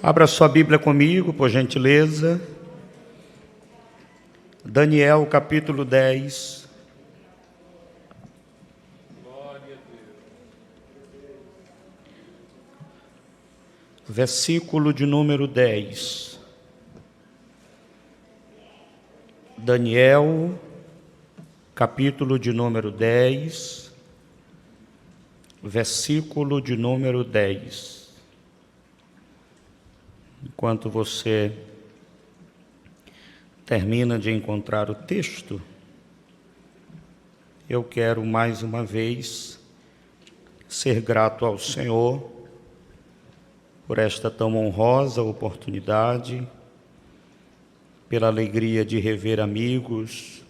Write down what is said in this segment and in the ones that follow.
Abra sua Bíblia comigo, por gentileza. Daniel, capítulo 10. Glória a Deus. Versículo de número 10. Daniel, capítulo de número 10, versículo de número 10. Enquanto você termina de encontrar o texto, eu quero mais uma vez ser grato ao Senhor por esta tão honrosa oportunidade, pela alegria de rever amigos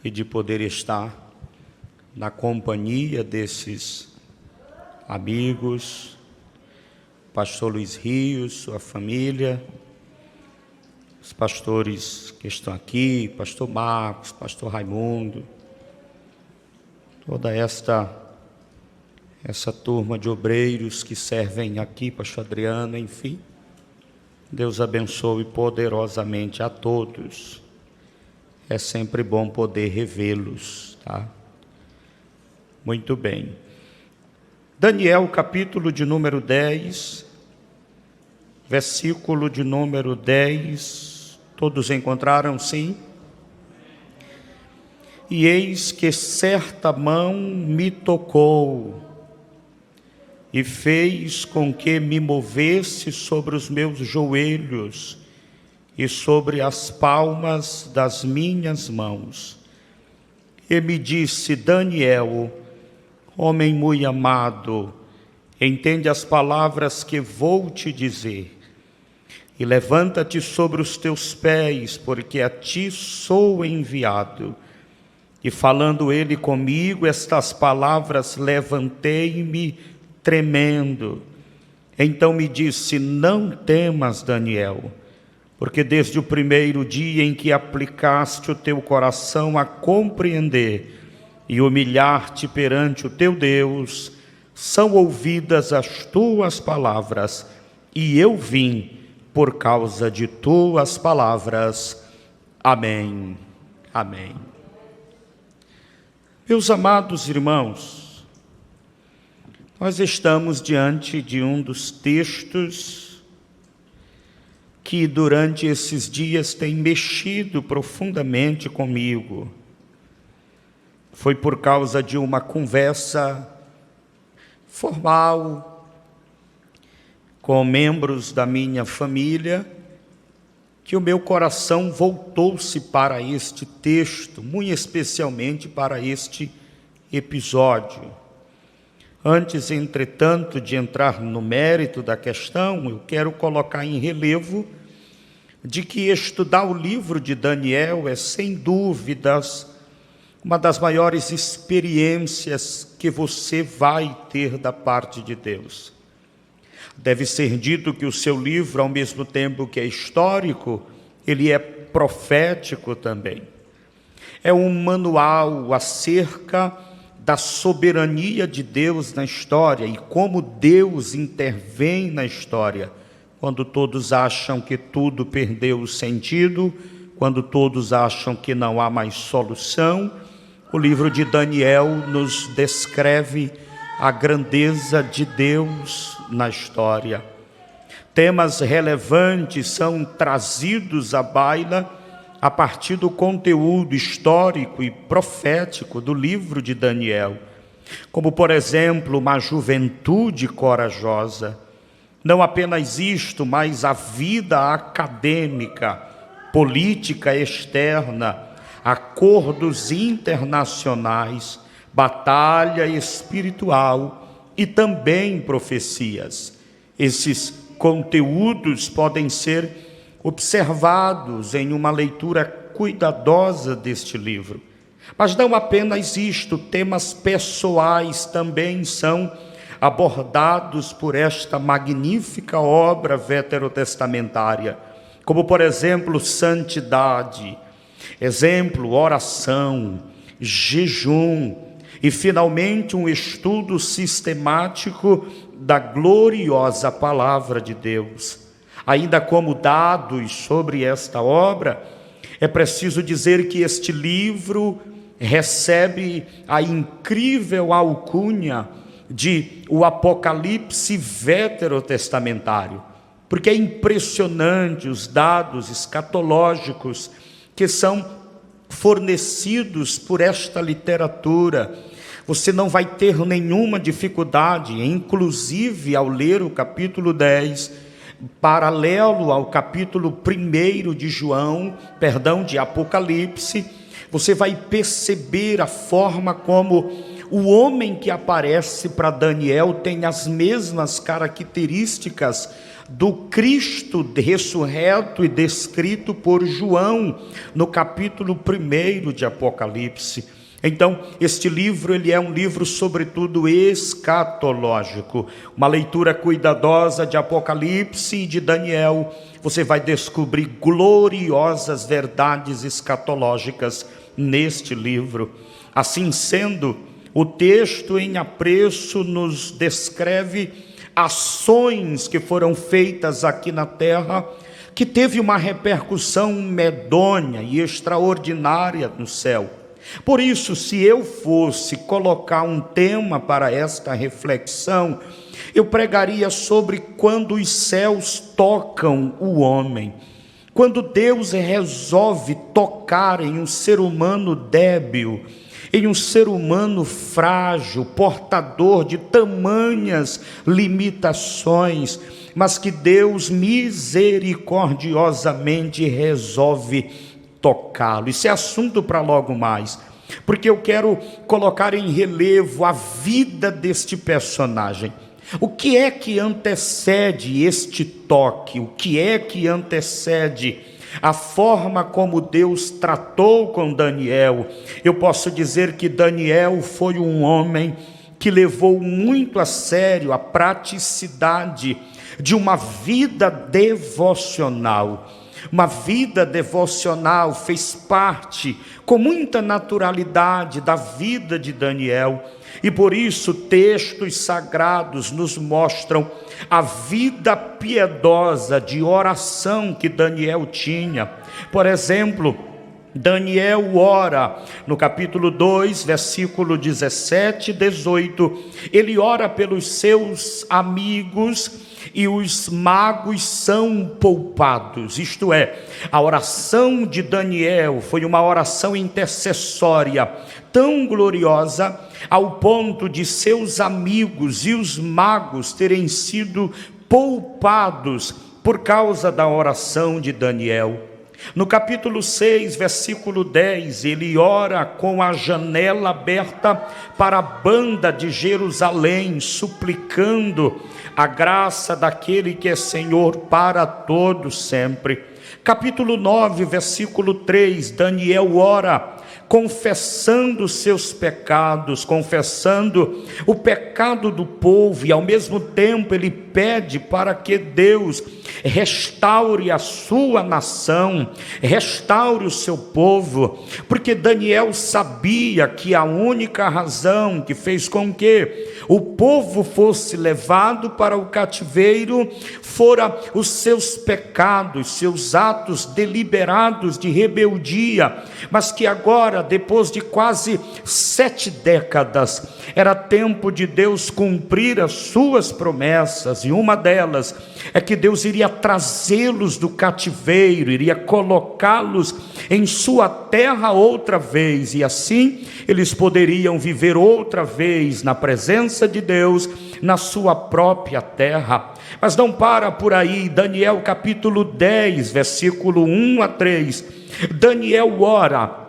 e de poder estar na companhia desses amigos, pastor Luiz Rios, sua família, os pastores que estão aqui, pastor Marcos, pastor Raimundo, toda essa turma de obreiros que servem aqui, pastor Adriano, enfim. Deus abençoe poderosamente a todos. É sempre bom poder revê-los, tá? Muito bem. Daniel, capítulo de número 10, versículo de número 10. Todos encontraram, sim? E eis que certa mão me tocou e fez com que me movesse sobre os meus joelhos e sobre as palmas das minhas mãos. E me disse: Daniel, homem muito amado, entende as palavras que vou te dizer, e levanta-te sobre os teus pés, porque a ti sou enviado. E falando ele comigo estas palavras, levantei-me tremendo. Então me disse: não temas, Daniel, porque desde o primeiro dia em que aplicaste o teu coração a compreender e humilhar-te perante o teu Deus, são ouvidas as tuas palavras, e eu vim por causa de tuas palavras. Amém. Amém. Meus amados irmãos, nós estamos diante de um dos textos que durante esses dias tem mexido profundamente comigo. Foi por causa de uma conversa formal com membros da minha família que o meu coração voltou-se para este texto, muito especialmente para este episódio. Antes, entretanto, de entrar no mérito da questão, eu quero colocar em relevo de que estudar o livro de Daniel é, sem dúvidas, uma das maiores experiências que você vai ter da parte de Deus. Deve ser dito que o seu livro, ao mesmo tempo que é histórico, ele é profético também. É um manual acerca da soberania de Deus na história e como Deus intervém na história, quando todos acham que tudo perdeu o sentido, quando todos acham que não há mais solução. O livro de Daniel nos descreve a grandeza de Deus na história. Temas relevantes são trazidos à baila a partir do conteúdo histórico e profético do livro de Daniel, como, por exemplo, uma juventude corajosa. Não apenas isto, mas a vida acadêmica, política externa, acordos internacionais, batalha espiritual e também profecias. Esses conteúdos podem ser observados em uma leitura cuidadosa deste livro. Mas não apenas isto, temas pessoais também são abordados por esta magnífica obra veterotestamentária, como, por exemplo, santidade, exemplo, oração, jejum, e finalmente um estudo sistemático da gloriosa palavra de Deus. Ainda como dados sobre esta obra, é preciso dizer que este livro recebe a incrível alcunha de o Apocalipse veterotestamentário, porque é impressionante os dados escatológicos que são fornecidos por esta literatura. Você não vai ter nenhuma dificuldade, inclusive ao ler o capítulo 10, paralelo ao capítulo 1 de Apocalipse, você vai perceber a forma como o homem que aparece para Daniel tem as mesmas características do Cristo ressurreto e descrito por João no capítulo 1 de Apocalipse. Então, este livro, ele é um livro sobretudo escatológico. Uma leitura cuidadosa de Apocalipse e de Daniel, você vai descobrir gloriosas verdades escatológicas neste livro. Assim sendo, o texto em apreço nos descreve ações que foram feitas aqui na terra, que teve uma repercussão medonha e extraordinária no céu. Por isso, se eu fosse colocar um tema para esta reflexão, eu pregaria sobre quando os céus tocam o homem. Quando Deus resolve tocar em um ser humano débil, em um ser humano frágil, portador de tamanhas limitações, mas que Deus misericordiosamente resolve tocá-lo. Isso é assunto para logo mais, porque eu quero colocar em relevo a vida deste personagem. O que é que antecede este toque? O que é que antecede a forma como Deus tratou com Daniel? Eu posso dizer que Daniel foi um homem que levou muito a sério a praticidade de uma vida devocional. Uma vida devocional fez parte com muita naturalidade da vida de Daniel, e por isso textos sagrados nos mostram a vida piedosa de oração que Daniel tinha. Por exemplo, Daniel ora no capítulo 2, versículo 17 e 18, ele ora pelos seus amigos e os magos são poupados. Isto é, a oração de Daniel foi uma oração intercessória tão gloriosa ao ponto de seus amigos e os magos terem sido poupados por causa da oração de Daniel. No capítulo 6, versículo 10, ele ora com a janela aberta para a banda de Jerusalém, suplicando a graça daquele que é Senhor para todos sempre. Capítulo 9, versículo 3, Daniel ora confessando seus pecados, confessando o pecado do povo, e ao mesmo tempo ele pede para que Deus restaure a sua nação, restaure o seu povo, porque Daniel sabia que a única razão que fez com que o povo fosse levado para o cativeiro fora os seus pecados, seus atos deliberados de rebeldia, mas que agora, depois de quase 7 décadas, era tempo de Deus cumprir as suas promessas, e uma delas é que Deus iria trazê-los do cativeiro, iria colocá-los em sua terra outra vez, e assim eles poderiam viver outra vez na presença de Deus, na sua própria terra. Mas não para por aí. Daniel capítulo 10, versículo 1 a 3, Daniel ora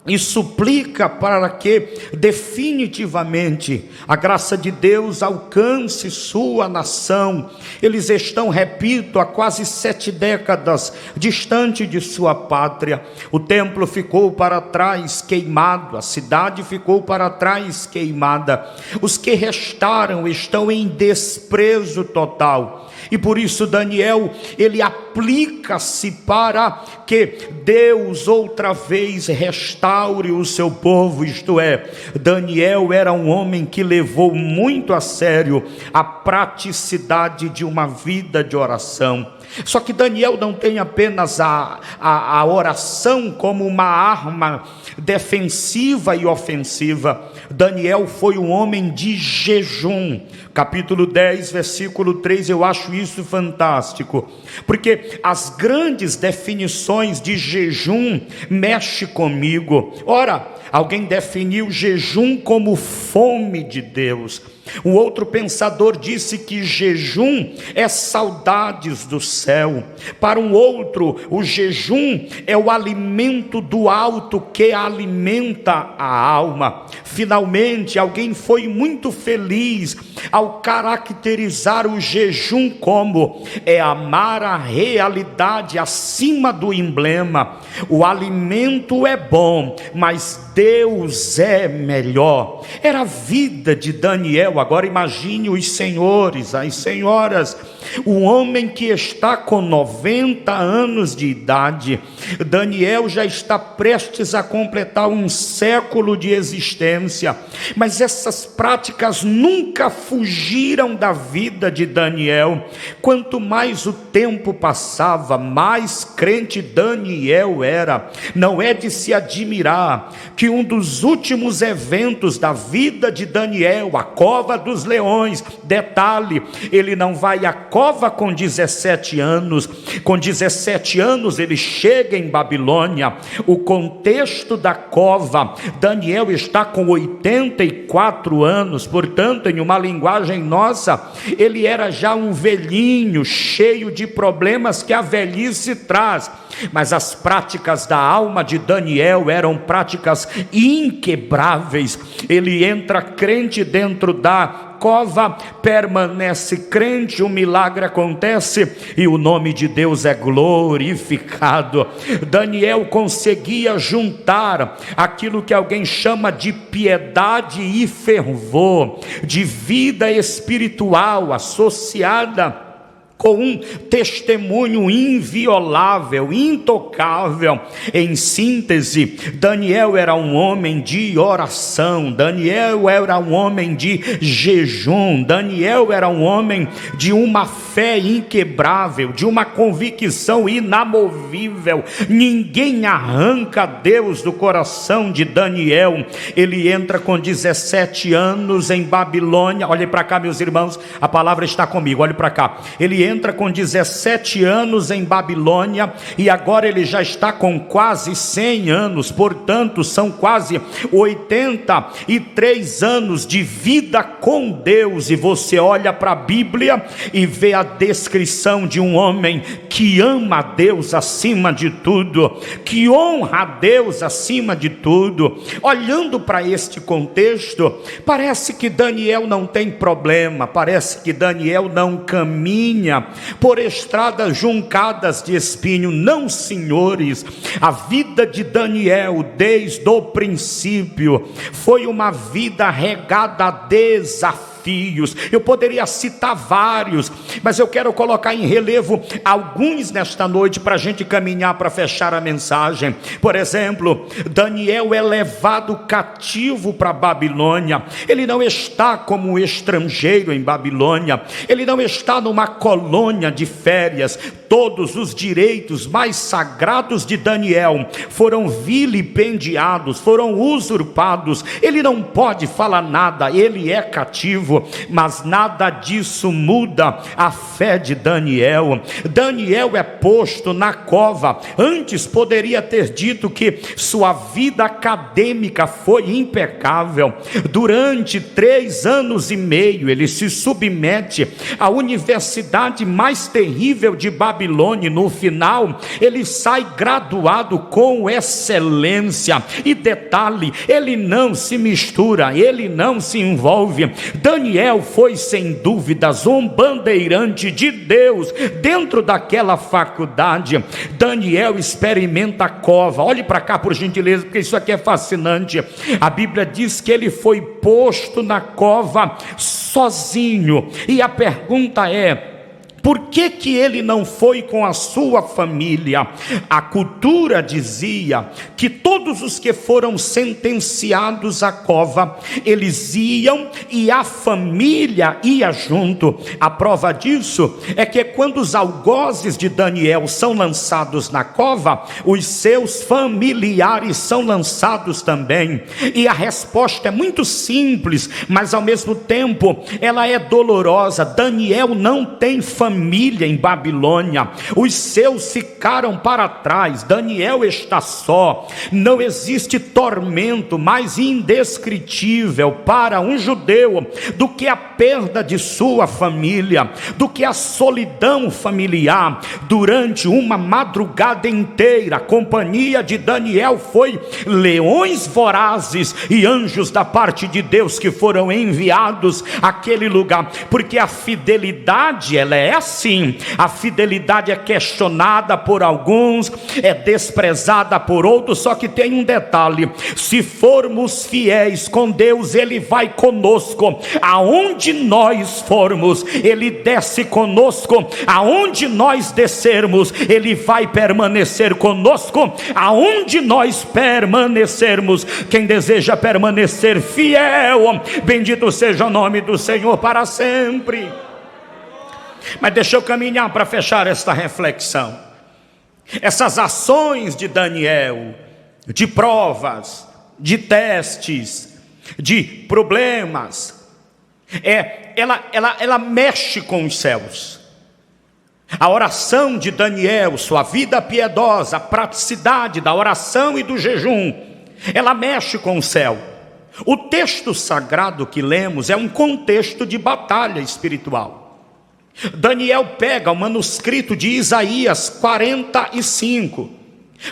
e suplica para que definitivamente a graça de Deus alcance sua nação. Eles estão, repito, há quase 7 décadas distante de sua pátria. O templo ficou para trás queimado, a cidade ficou para trás queimada. Os que restaram estão em desprezo total. E por isso Daniel, ele aplica-se para que Deus outra vez restaure o seu povo. Isto é, Daniel era um homem que levou muito a sério a praticidade de uma vida de oração. Só que Daniel não tem apenas a oração como uma arma defensiva e ofensiva. Daniel foi um homem de jejum. Capítulo 10, versículo 3, eu acho isso fantástico, porque as grandes definições de jejum mexem comigo. Ora, alguém definiu jejum como fome de Deus. Um outro pensador disse que jejum é saudades do céu. Para um outro, o jejum é o alimento do alto que alimenta a alma. Finalmente, alguém foi muito feliz ao caracterizar o jejum como amar a realidade acima do emblema. O alimento é bom, mas Deus é melhor. Era a vida de Daniel. Agora imagine os senhores, as senhoras, um homem que está com 90 anos de idade. Daniel já está prestes a completar um século de existência, mas essas práticas nunca fugiram da vida de Daniel. Quanto mais o tempo passava, mais crente Daniel era. Não é de se admirar que um dos últimos eventos da vida de Daniel, a cova dos leões, detalhe, ele não vai à cova com 17 anos, com 17 anos ele chega em Babilônia. O contexto da cova, Daniel está com 84 anos, portanto, em uma linguagem nossa, ele era já um velhinho, cheio de problemas que a velhice traz. Mas as práticas da alma de Daniel eram práticas inquebráveis. Ele entra crente dentro da cova, permanece crente, um milagre acontece e o nome de Deus é glorificado. Daniel conseguia juntar aquilo que alguém chama de piedade e fervor, de vida espiritual associada com um testemunho inviolável, intocável. Em síntese, Daniel era um homem de oração, Daniel era um homem de jejum, Daniel era um homem de uma fé inquebrável, de uma convicção inamovível. Ninguém arranca Deus do coração de Daniel. Ele entra com 17 anos em Babilônia. Olhem para cá, meus irmãos, a palavra está comigo, olhem para cá. Ele entra com 17 anos em Babilônia e agora ele já está com quase 100 anos, portanto são quase 83 anos de vida com Deus. E você olha para a Bíblia e vê a descrição de um homem que ama a Deus acima de tudo, que honra a Deus acima de tudo. Olhando para este contexto, parece que Daniel não tem problema, parece que Daniel não caminha por estradas juncadas de espinho. Não, senhores, a vida de Daniel desde o princípio foi uma vida regada a desafios. Eu poderia citar vários, mas eu quero colocar em relevo alguns nesta noite para a gente caminhar para fechar a mensagem. Por exemplo, Daniel é levado cativo para Babilônia. Ele não está como um estrangeiro em Babilônia, ele não está numa colônia de férias. Todos os direitos mais sagrados de Daniel foram vilipendiados, foram usurpados. Ele não pode falar nada, ele é cativo, mas nada disso muda a fé de Daniel. Daniel é posto na cova. Antes poderia ter dito que sua vida acadêmica foi impecável. Durante 3 anos e meio ele se submete à universidade mais terrível de Babilônia. No final ele sai graduado com excelência. E detalhe, ele não se mistura, ele não se envolve. Daniel foi sem dúvidas um bandeirante de Deus dentro daquela faculdade. Daniel experimenta a cova. Olhe para cá por gentileza, porque isso aqui é fascinante. A Bíblia diz que ele foi posto na cova sozinho. E a pergunta é: Por que que ele não foi com a sua família? A cultura dizia que todos os que foram sentenciados à cova, eles iam e a família ia junto. A prova disso é que quando os algozes de Daniel são lançados na cova, os seus familiares são lançados também. E a resposta é muito simples, mas ao mesmo tempo ela é dolorosa. Daniel não tem família em Babilônia, os seus ficaram para trás. Daniel está só. Não existe tormento mais indescritível para um judeu do que a perda de sua família, do que a solidão familiar. Durante uma madrugada inteira, a companhia de Daniel foi leões vorazes e anjos da parte de Deus que foram enviados àquele lugar, porque a fidelidade, ela é assim. A fidelidade é questionada por alguns, é desprezada por outros, só que tem um detalhe: se formos fiéis com Deus, Ele vai conosco. Aonde nós formos, Ele desce conosco. Aonde nós descermos, Ele vai permanecer conosco. Aonde nós permanecermos, quem deseja permanecer fiel, bendito seja o nome do Senhor para sempre. Mas deixa eu caminhar para fechar esta reflexão. Essas ações de Daniel, de provas, de testes, de problemas, ela mexe com os céus. A oração de Daniel, sua vida piedosa, a praticidade da oração e do jejum, ela mexe com o céu. O texto sagrado que lemos é um contexto de batalha espiritual. Daniel pega o manuscrito de Isaías 45.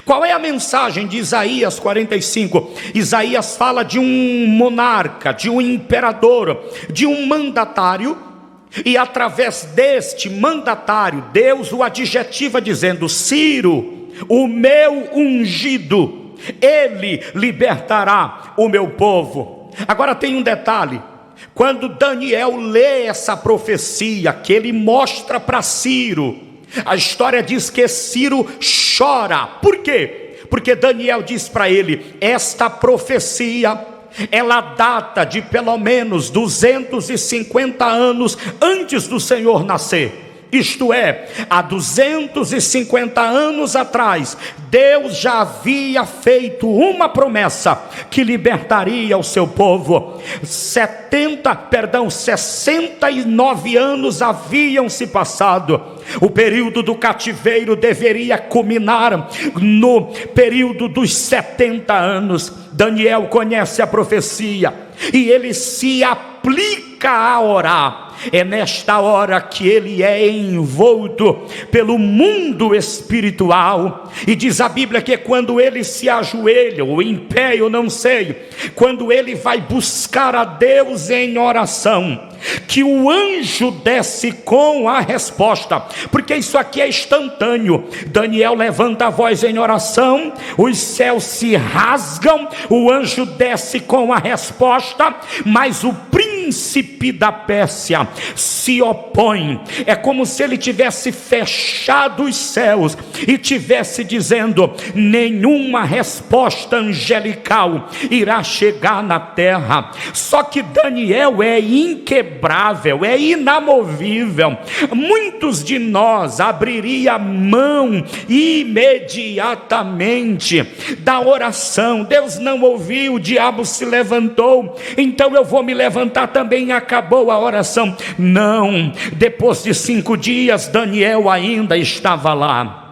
Qual é a mensagem de Isaías 45? Isaías fala de um monarca, de um imperador, de um mandatário, e através deste mandatário, Deus o adjetiva dizendo: Ciro, o meu ungido, ele libertará o meu povo. Agora tem um detalhe: quando Daniel lê essa profecia que ele mostra para Ciro, a história diz que Ciro chora. Por quê? Porque Daniel diz para ele: esta profecia, ela data de pelo menos 250 anos antes do Senhor nascer. Isto é, há 250 anos atrás, Deus já havia feito uma promessa que libertaria o seu povo. 69 anos haviam se passado. O período do cativeiro deveria culminar no período dos 70 anos. Daniel conhece a profecia e ele se aplica a orar. É nesta hora que ele é envolto pelo mundo espiritual, e diz a Bíblia que quando ele se ajoelha, ou em pé, eu não sei, quando ele vai buscar a Deus em oração, que o anjo desce com a resposta, porque isso aqui é instantâneo. Daniel levanta a voz em oração, os céus se rasgam, o anjo desce com a resposta, mas o príncipe da Pérsia se opõe. É como se ele tivesse fechado os céus e tivesse dizendo: nenhuma resposta angelical irá chegar na terra. Só que Daniel é inquebrável, é inamovível. Muitos de nós abriria mão imediatamente da oração. Deus não ouviu, o diabo se levantou, então eu vou me levantar também, acabou a oração. Não, depois de 5 dias Daniel ainda estava lá.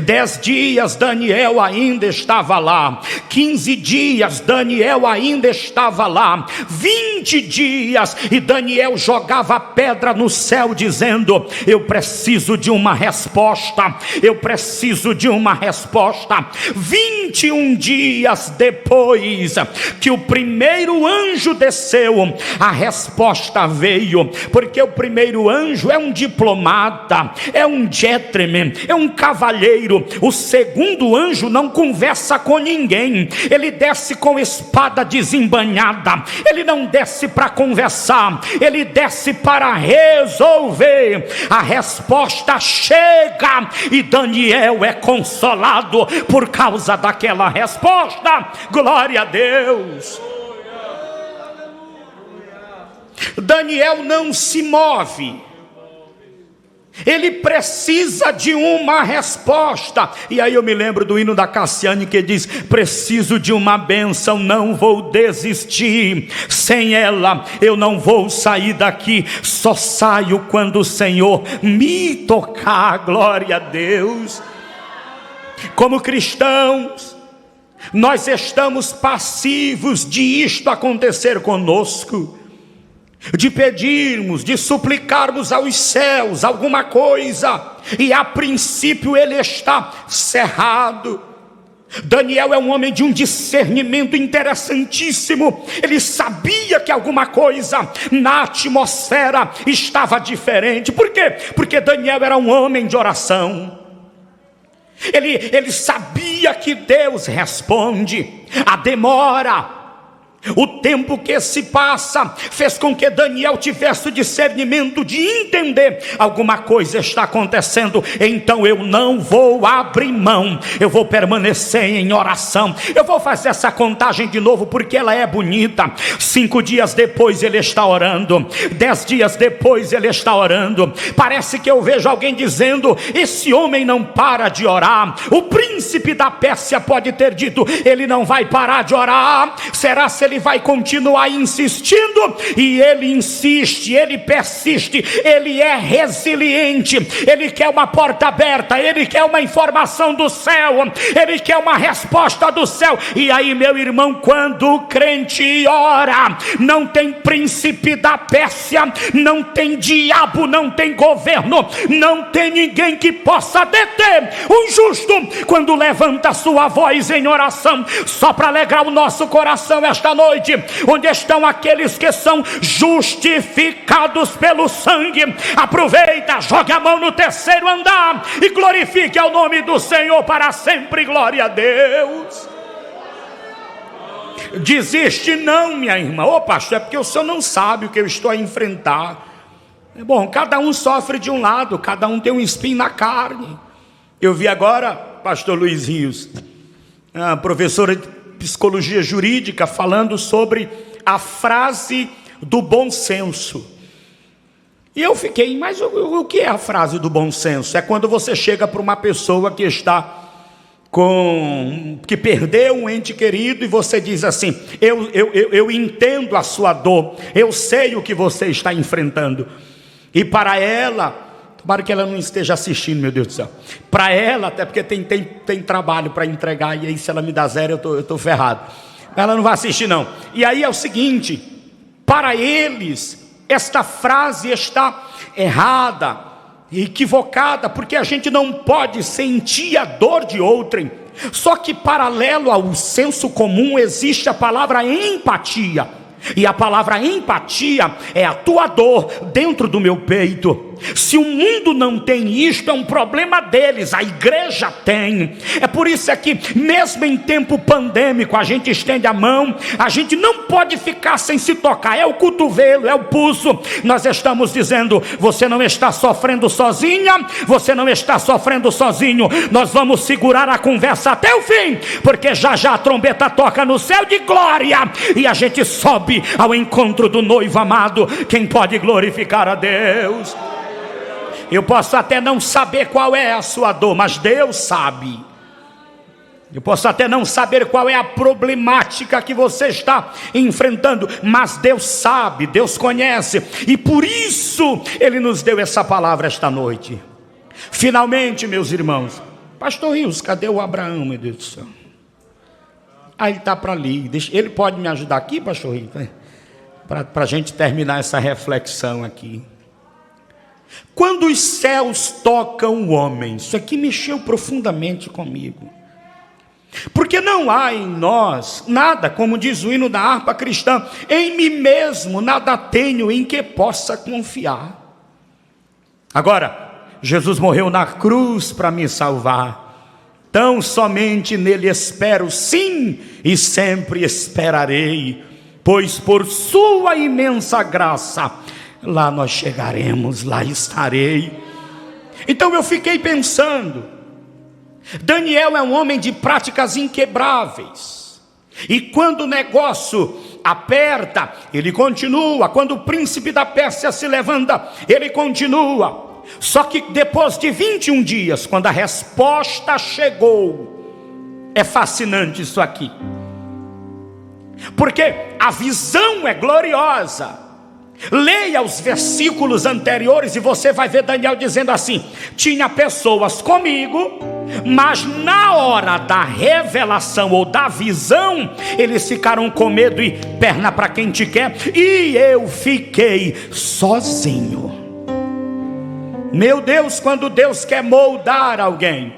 10 dias Daniel ainda estava lá, 15 dias Daniel ainda estava lá, 20 dias, e Daniel jogava pedra no céu dizendo: eu preciso de uma resposta, eu preciso de uma resposta. 21 dias depois que o primeiro anjo desceu, a resposta veio, porque o primeiro anjo é um diplomata, é um gentleman, é um cavalheiro, cavalheiro. O segundo anjo não conversa com ninguém, ele desce com espada desembanhada. Ele não desce para conversar, ele desce para resolver. A resposta chega e Daniel é consolado por causa daquela resposta. Glória a Deus. Daniel não se move, ele precisa de uma resposta. E aí eu me lembro do hino da Cassiane que diz: preciso de uma bênção, não vou desistir, sem ela eu não vou sair daqui, só saio quando o Senhor me tocar. Glória a Deus. Como cristãos, nós estamos passivos de isto acontecer conosco, de pedirmos, de suplicarmos aos céus alguma coisa, e a princípio ele está cerrado. Daniel é um homem de um discernimento interessantíssimo. Ele sabia que alguma coisa na atmosfera estava diferente. Por quê? Porque Daniel era um homem de oração. Ele sabia que Deus responde. A demora, o tempo que se passa, fez com que Daniel tivesse o discernimento de entender: alguma coisa está acontecendo, então eu não vou abrir mão, eu vou permanecer em oração. Eu vou fazer essa contagem de novo porque ela é bonita. 5 dias depois ele está orando, 10 dias depois ele está orando. Parece que eu vejo alguém dizendo: esse homem não para de orar. O príncipe da Pérsia pode ter dito: ele não vai parar de orar. Será se ele vai continuar insistindo? E ele insiste, ele persiste, ele é resiliente, ele quer uma porta aberta, ele quer uma informação do céu, ele quer uma resposta do céu. E aí, meu irmão, quando o crente ora, não tem príncipe da Pérsia, não tem diabo, não tem governo, não tem ninguém que possa deter o justo quando levanta sua voz em oração. Só para alegrar o nosso coração esta noite: onde estão aqueles que são justificados pelo sangue? Aproveita, jogue a mão no terceiro andar e glorifique ao nome do Senhor para sempre. Glória a Deus. Desiste não, minha irmã. Ô pastor, é porque o senhor não sabe o que eu estou a enfrentar. É bom, cada um sofre de um lado, cada um tem um espinho na carne. Eu vi agora, pastor Luiz Rios, a professora de psicologia jurídica, falando sobre a frase do bom senso. E eu fiquei: mas o que é a frase do bom senso? É quando você chega para uma pessoa que que perdeu um ente querido e você diz assim: eu entendo a sua dor, eu sei o que você está enfrentando. E para ela, tomara que ela não esteja assistindo, meu Deus do céu, para ela, até porque tem trabalho para entregar, e aí se ela me dá 0 eu estou ferrado. Ela não vai assistir não. E aí é o seguinte: para eles esta frase está errada, equivocada, porque a gente não pode sentir a dor de outrem. Só que paralelo ao senso comum existe a palavra empatia. E a palavra empatia é a tua dor dentro do meu peito. Se o mundo não tem isto, é um problema deles, a igreja tem. É por isso que mesmo em tempo pandêmico a gente estende a mão, a gente não pode ficar sem se tocar. É o cotovelo, é o pulso. Nós estamos dizendo: você não está sofrendo sozinha, você não está sofrendo sozinho. Nós vamos segurar a conversa até o fim, porque já já a trombeta toca no céu de glória e a gente sobe ao encontro do noivo amado. Quem pode glorificar a Deus? Eu posso até não saber qual é a sua dor, mas Deus sabe. Eu posso até não saber qual é a problemática que você está enfrentando, mas Deus sabe, Deus conhece. E por isso Ele nos deu essa palavra esta noite. Finalmente, meus irmãos. Pastor Rios, cadê o Abraão, meu Deus do céu? Ah, ele está para ali. Ele pode me ajudar aqui, pastor Rios? Para a gente terminar essa reflexão aqui. Quando os céus tocam o homem, isso aqui mexeu profundamente comigo. Porque não há em nós nada, como diz o hino da harpa cristã: em mim mesmo nada tenho em que possa confiar. Agora, Jesus morreu na cruz para me salvar. Tão somente nele espero, sim, e sempre esperarei, pois por sua imensa graça, lá nós chegaremos, lá estarei. Então eu fiquei pensando, Daniel é um homem de práticas inquebráveis, e quando o negócio aperta, ele continua. Quando o príncipe da Pérsia se levanta, ele continua. Só que depois de 21 dias, quando a resposta chegou, é fascinante isso aqui, porque a visão é gloriosa. Leia os versículos anteriores e você vai ver Daniel dizendo assim: tinha pessoas comigo, mas na hora da revelação ou da visão, eles ficaram com medo e perna para quem te quer, e eu fiquei sozinho. Meu Deus, quando Deus quer moldar alguém,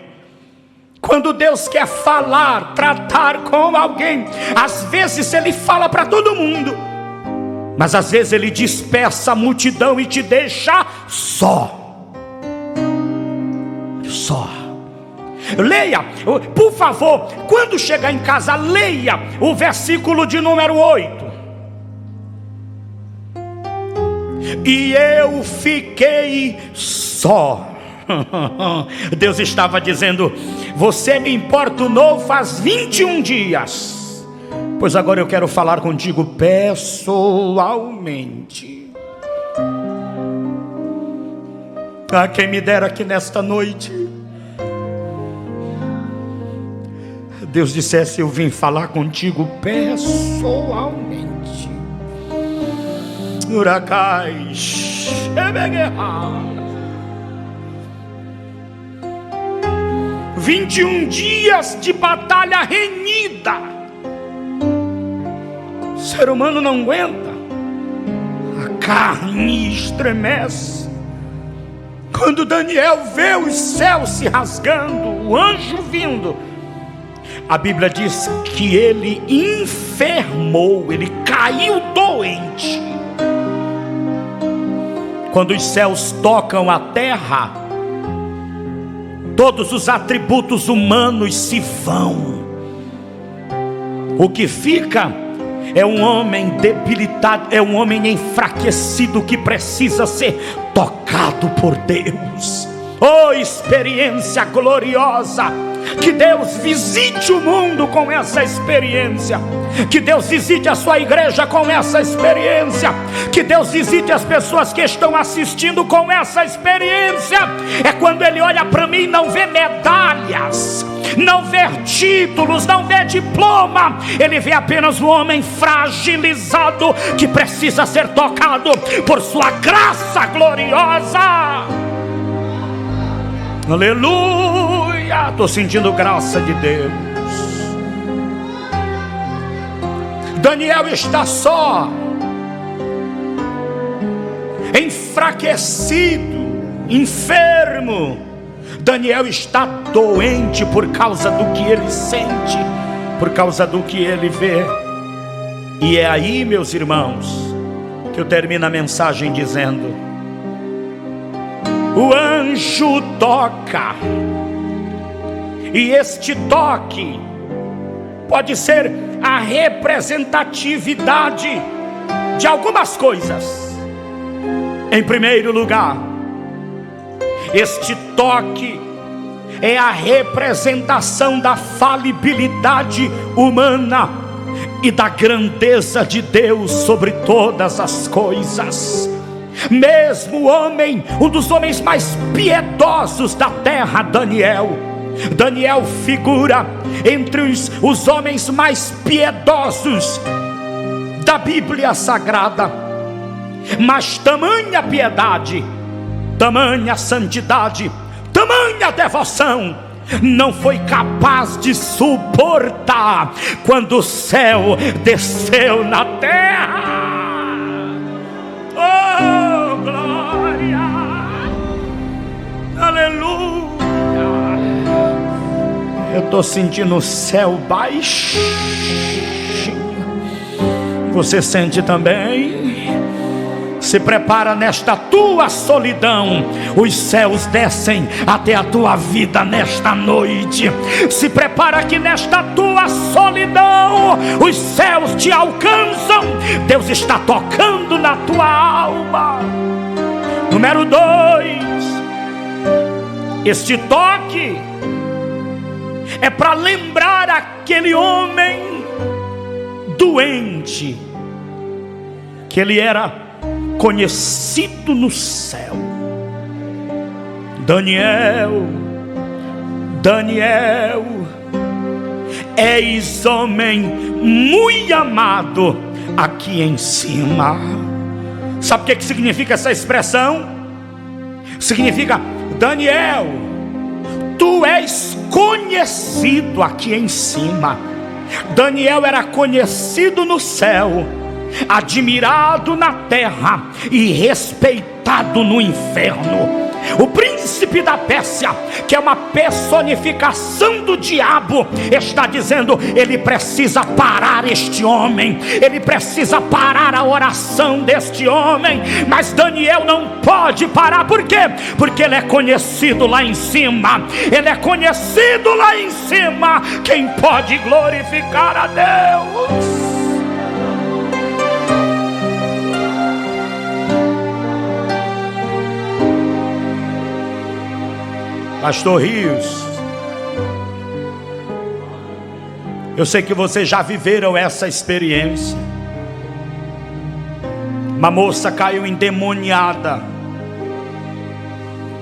quando Deus quer falar, tratar com alguém, às vezes Ele fala para todo mundo, mas às vezes Ele dispersa a multidão e te deixa só. Leia, por favor, quando chegar em casa, leia o versículo de número 8. E eu fiquei só. Deus estava dizendo: você me importunou faz 21 dias, pois agora eu quero falar contigo pessoalmente. Ah, quem me dera que nesta noite Deus dissesse: eu vim falar contigo pessoalmente. Uracais, 21 dias de batalha renhida. O ser humano não aguenta, a carne estremece. Quando Daniel vê os céus se rasgando, o anjo vindo, a Bíblia diz que ele enfermou, ele caiu doente. Quando os céus tocam a terra, todos os atributos humanos se vão. O que fica é um homem debilitado, é um homem enfraquecido que precisa ser tocado por Deus. Oh, experiência gloriosa! Que Deus visite o mundo com essa experiência. Que Deus visite a sua igreja com essa experiência. Que Deus visite as pessoas que estão assistindo com essa experiência. É quando Ele olha para mim e não vê medalhas, não vê títulos, não vê diploma. Ele vê apenas um homem fragilizado que precisa ser tocado por sua graça gloriosa. Aleluia! Estou sentindo graça de Deus. Daniel está só, enfraquecido, enfermo. Daniel está doente por causa do que ele sente, por causa do que ele vê. E é aí, meus irmãos, que eu termino a mensagem dizendo: o anjo toca, e este toque pode ser a representatividade de algumas coisas. Em primeiro lugar, este toque é a representação da falibilidade humana e da grandeza de Deus sobre todas as coisas. Mesmo o homem, um dos homens mais piedosos da terra, Daniel figura entre os homens mais piedosos da Bíblia Sagrada. Mas tamanha piedade, tamanha santidade, tamanha devoção não foi capaz de suportar quando o céu desceu na terra. Oh, glória! Aleluia! Eu estou sentindo o céu baixinho. Você sente também? Se prepara nesta tua solidão, os céus descem até a tua vida nesta noite. Se prepara que nesta tua solidão, os céus te alcançam. Deus está tocando na tua alma. Número 2, este toque é para lembrar aquele homem doente, que ele era conhecido no céu. Daniel, és homem muito amado aqui em cima. Sabe o que significa essa expressão? Significa: Daniel, tu és conhecido aqui em cima. Daniel era conhecido no céu, admirado na terra e respeitado no inferno. O príncipe da Pérsia, que é uma personificação do diabo, está dizendo: ele precisa parar este homem, ele precisa parar a oração deste homem. Mas Daniel não pode parar. Por quê? Porque ele é conhecido lá em cima. Ele é conhecido lá em cima. Quem pode glorificar a Deus? Pastor Rios, eu sei que vocês já viveram essa experiência. Uma moça caiu endemoniada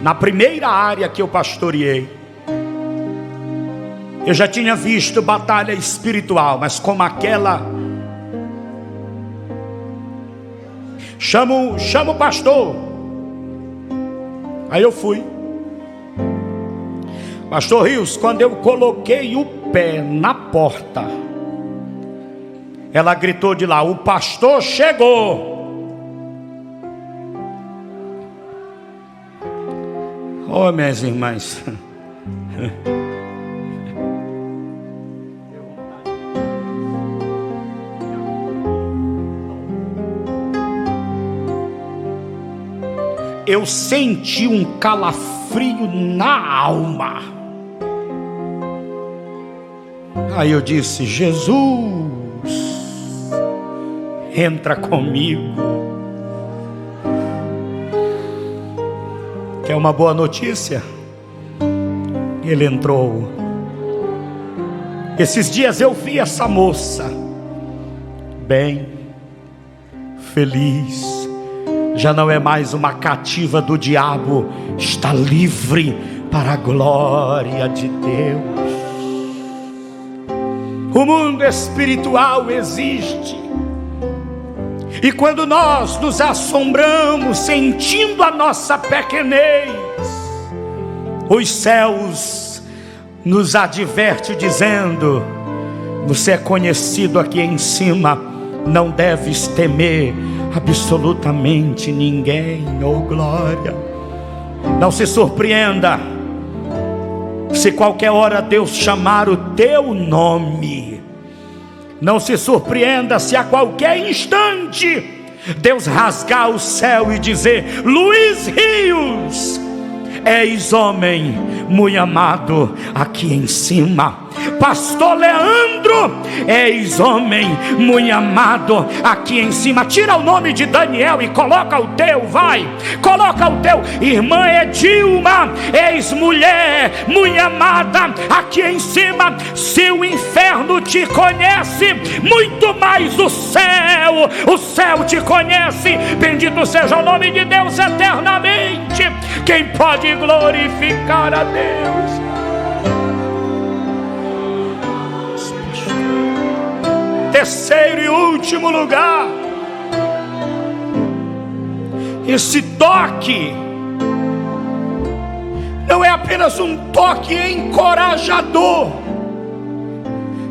na primeira área que eu pastoreei. Eu já tinha visto batalha espiritual, mas como aquela, chama o pastor. Aí eu fui. Pastor Rios, quando eu coloquei o pé na porta, ela gritou de lá: o pastor chegou. Oh, minhas irmãs, eu senti um calafrio na alma. Aí eu disse: Jesus, entra comigo. Quer uma boa notícia? Ele entrou. Esses dias eu vi essa moça bem, feliz. Já não é mais uma cativa do diabo, está livre para a glória de Deus. O mundo espiritual existe, e quando nós nos assombramos, sentindo a nossa pequenez, os céus nos advertem dizendo: você é conhecido aqui em cima, não deves temer absolutamente ninguém. Oh glória! Não se surpreenda se qualquer hora Deus chamar o teu nome. Não se surpreenda se a qualquer instante Deus rasgar o céu e dizer: Luiz Rios, és homem muito amado aqui em cima. Pastor Leandro, és homem muito amado aqui em cima. Tira o nome de Daniel e coloca o teu, vai. Coloca o teu. Irmã Edilma, és mulher muito amada aqui em cima. Se o inferno te conhece, muito mais o céu te conhece. Bendito seja o nome de Deus eternamente. Quem pode glorificar a Deus? Terceiro e último lugar, esse toque não é apenas um toque encorajador,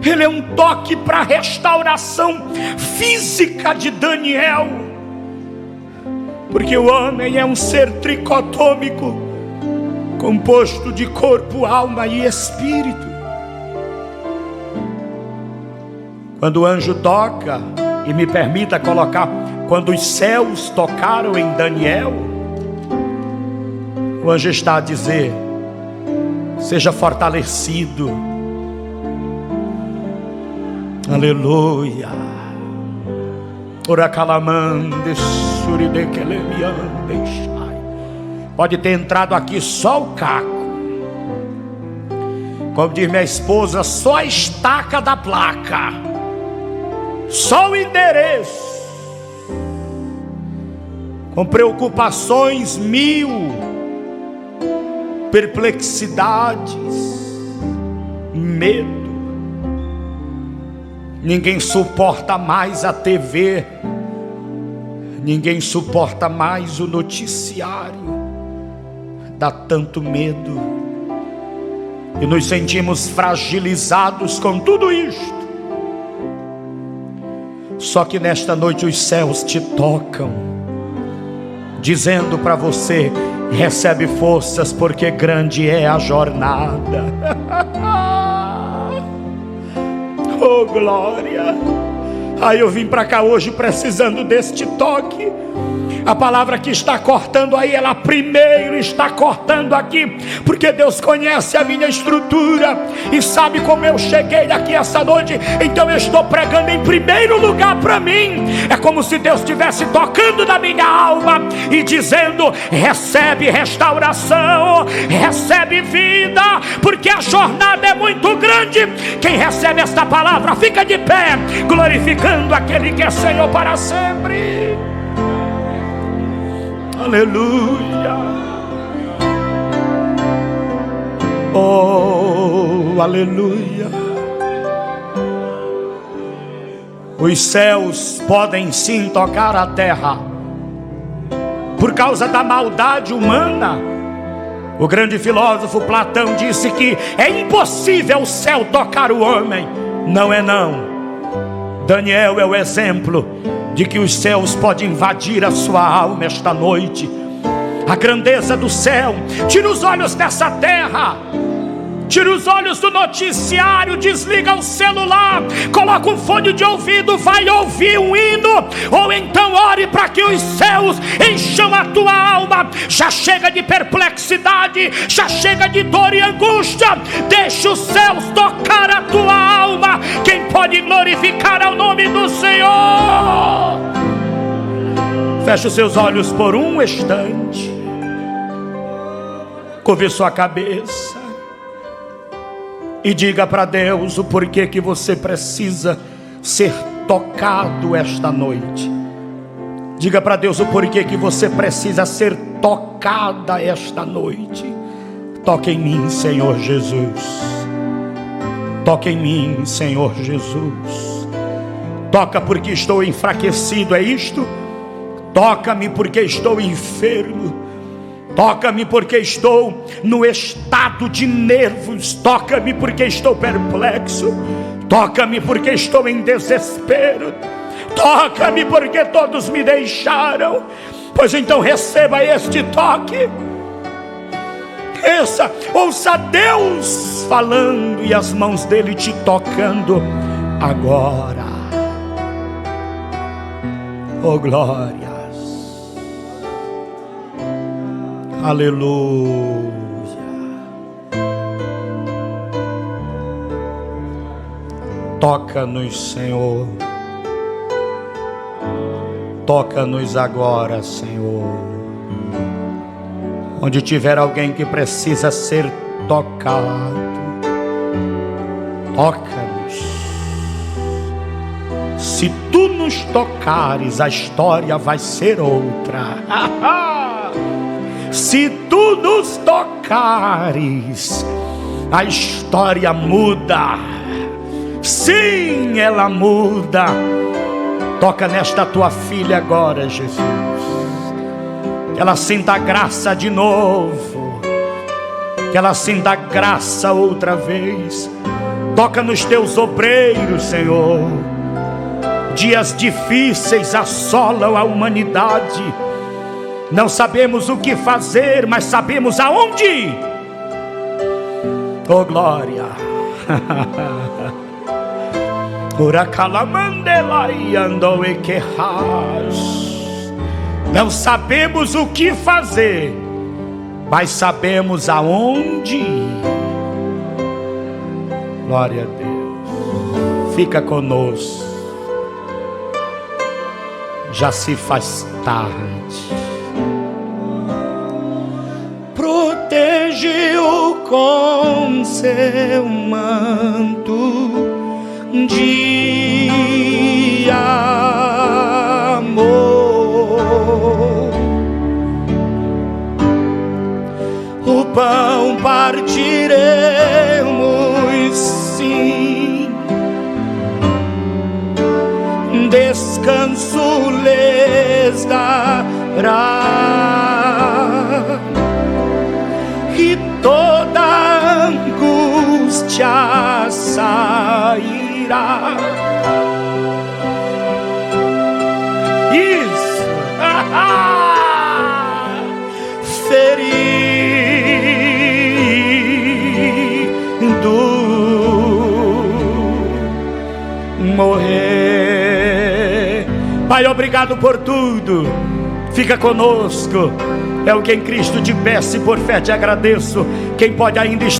ele é um toque para a restauração física de Daniel, porque o homem é um ser tricotômico, composto de corpo, alma e espírito. Quando o anjo toca, e me permita colocar quando os céus tocaram em Daniel, o anjo está a dizer: seja fortalecido. Aleluia. Pode ter entrado aqui só o caco, como diz minha esposa, só a estaca da placa, só o endereço, com preocupações mil, perplexidades, medo. Ninguém suporta mais a TV, ninguém suporta mais o noticiário, dá tanto medo, e nos sentimos fragilizados com tudo isto. Só que nesta noite os céus te tocam, dizendo para você: recebe forças, porque grande é a jornada. Oh, glória! Eu vim para cá hoje precisando deste toque. A palavra que está cortando aí, ela primeiro está cortando aqui, porque Deus conhece a minha estrutura e sabe como eu cheguei aqui essa noite. Então eu estou pregando em primeiro lugar para mim. É como se Deus estivesse tocando na minha alma e dizendo: recebe restauração, recebe vida, porque a jornada é muito grande. Quem recebe esta palavra fica de pé, glorificando aquele que é Senhor para sempre. Aleluia. Oh, aleluia. Os céus podem sim tocar a terra por causa da maldade humana. O grande filósofo Platão disse que é impossível o céu tocar o homem. Não é não. Daniel é o exemplo de que os céus podem invadir a sua alma esta noite. A grandeza do céu. Tira os olhos dessa terra, tira os olhos do noticiário, desliga o celular, coloca um fone de ouvido, vai ouvir um hino, ou então ore para que os céus encham a tua alma. Já chega de perplexidade, já chega de dor e angústia. Deixa os céus tocar a tua alma. Quem pode glorificar ao nome do Senhor? Feche os seus olhos por um instante, curve sua cabeça e diga para Deus o porquê que você precisa ser tocado esta noite. Diga para Deus o porquê que você precisa ser tocada esta noite. Toque em mim, Senhor Jesus. Toque em mim, Senhor Jesus. Toca porque estou enfraquecido, é isto? Toca-me porque estou enfermo. Toca-me porque estou no estado de nervos. Toca-me porque estou perplexo. Toca-me porque estou em desespero. Toca-me porque todos me deixaram. Pois então receba este toque. Ouça Deus falando e as mãos dele te tocando agora. Oh, glórias. Aleluia. Toca-nos, Senhor. Toca-nos agora, Senhor. Onde tiver alguém que precisa ser tocado, toca-nos. Se tu nos tocares, a história vai ser outra. Se tu nos tocares, a história muda. Sim, ela muda. Toca nesta tua filha agora, Jesus. Que ela sinta a graça de novo. Que ela sinta a graça outra vez. Toca nos teus obreiros, Senhor. Dias difíceis assolam a humanidade. Não sabemos o que fazer, mas sabemos aonde ir. Oh, glória. Ora calamandela e andou e querras. Não sabemos o que fazer, mas sabemos aonde ir. Glória a Deus. Fica conosco. Já se faz tarde. Protege-o com seu manto de amor. O pão partiremos, sim, descanso lhes dará, e toda angústia sairá. Isso! Ferido, morrer. Pai, obrigado por tudo. Fica conosco. É o que em Cristo te peço e por fé te agradeço. Quem pode ainda estar